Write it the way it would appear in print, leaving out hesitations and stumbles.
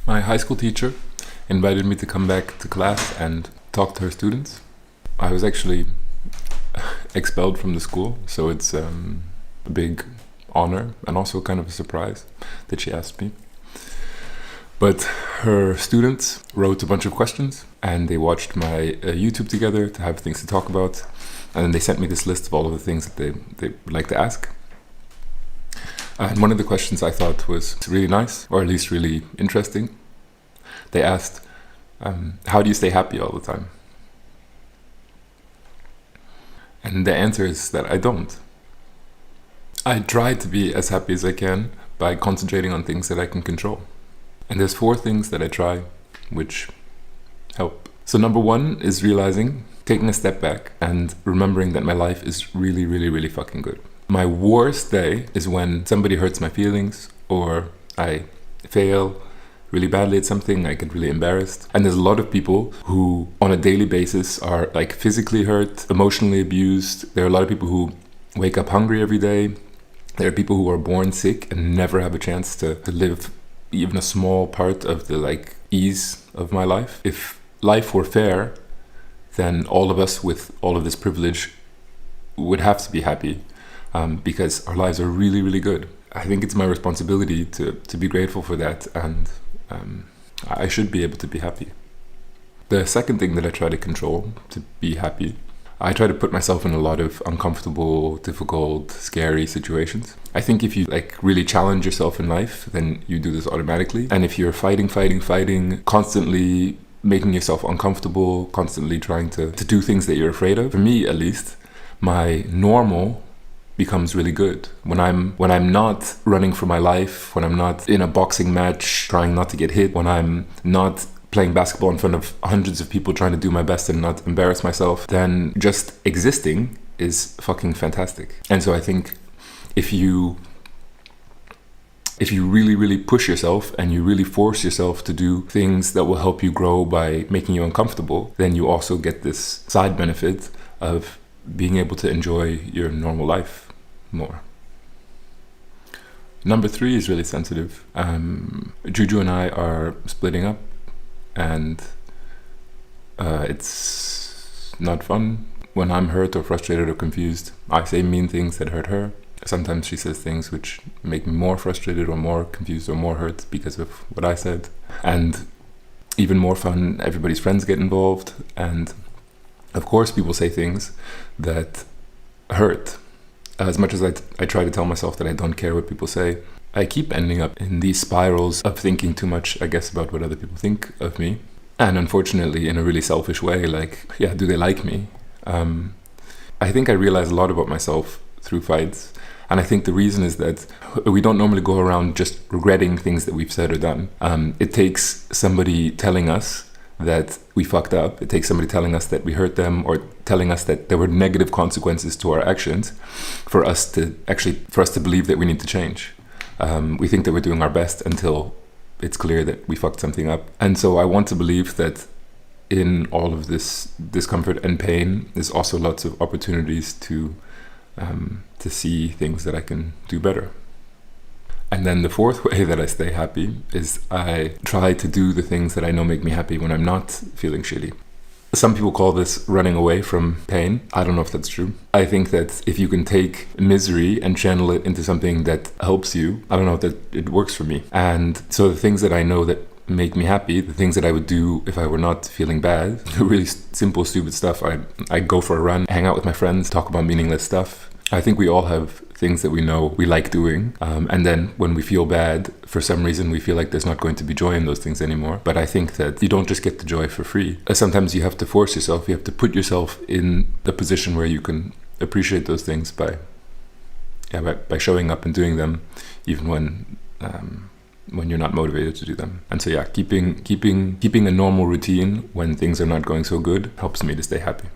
My high school teacher invited me to come back to class and talk to her students. I was actually expelled from the school, so it's a big honor and also kind of a surprise that she asked me. But her students wrote a bunch of questions and they watched my YouTube together to have things to talk about. And then they sent me this list of all of the things that they would like to ask. And one of the questions I thought was really nice, or at least really interesting. They asked, how do you stay happy all the time? And the answer is that I don't. I try to be as happy as I can by concentrating on things that I can control. And there's 4 things that I try which help. So number 1 is realizing, taking a step back and remembering that my life is really, really, really fucking good. My worst day is when somebody hurts my feelings or I fail really badly at something, I get really embarrassed. And there's a lot of people who on a daily basis are like physically hurt, emotionally abused. There are a lot of people who wake up hungry every day. There are people who are born sick and never have a chance to live even a small part of the like ease of my life. If life were fair, then all of us with all of this privilege would have to be happy because our lives are really, really good. I think it's my responsibility to be grateful for that, and I should be able to be happy. The second thing that I try to control to be happy, I try to put myself in a lot of uncomfortable, difficult, scary situations. I think if you like really challenge yourself in life, then you do this automatically. And if you're fighting, constantly making yourself uncomfortable, constantly trying to do things that you're afraid of, for me at least, my normal becomes really good. When I'm not running for my life, when I'm not in a boxing match trying not to get hit, when I'm not playing basketball in front of hundreds of people trying to do my best and not embarrass myself, then just existing is fucking fantastic. And so I think if you really, really push yourself and you really force yourself to do things that will help you grow by making you uncomfortable, then you also get this side benefit of being able to enjoy your normal life more. Number 3 is really sensitive. Juju and I are splitting up, and it's not fun. When I'm hurt or frustrated or confused, I say mean things that hurt her. Sometimes she says things which make me more frustrated or more confused or more hurt because of what I said. And even more fun, everybody's friends get involved, and of course people say things that hurt. As much as I try to tell myself that I don't care what people say, I keep ending up in these spirals of thinking too much, I guess, about what other people think of me. And unfortunately, in a really selfish way, like, yeah, do they like me? I think I realize a lot about myself through fights. And I think the reason is that we don't normally go around just regretting things that we've said or done. It takes somebody telling us that we fucked up. It takes somebody telling us that we hurt them or telling us that there were negative consequences to our actions for us to believe that we need to change. We think that we're doing our best until it's clear that we fucked something up. And so I want to believe that in all of this discomfort and pain, there's also lots of opportunities to see things that I can do better. And then the 4th way that I stay happy is I try to do the things that I know make me happy when I'm not feeling shitty. Some people call this running away from pain. I don't know if that's true. I think that if you can take misery and channel it into something that helps you, I don't know, that it works for me. And so the things that I know that make me happy, the things that I would do if I were not feeling bad, the really simple, stupid stuff. I'd go for a run, hang out with my friends, talk about meaningless stuff. I think we all have things that we know we like doing. And then when we feel bad, for some reason, we feel like there's not going to be joy in those things anymore. But I think that you don't just get the joy for free. Sometimes you have to force yourself. You have to put yourself in a position where you can appreciate those things by showing up and doing them, even when you're not motivated to do them. And so yeah, keeping a normal routine when things are not going so good helps me to stay happy.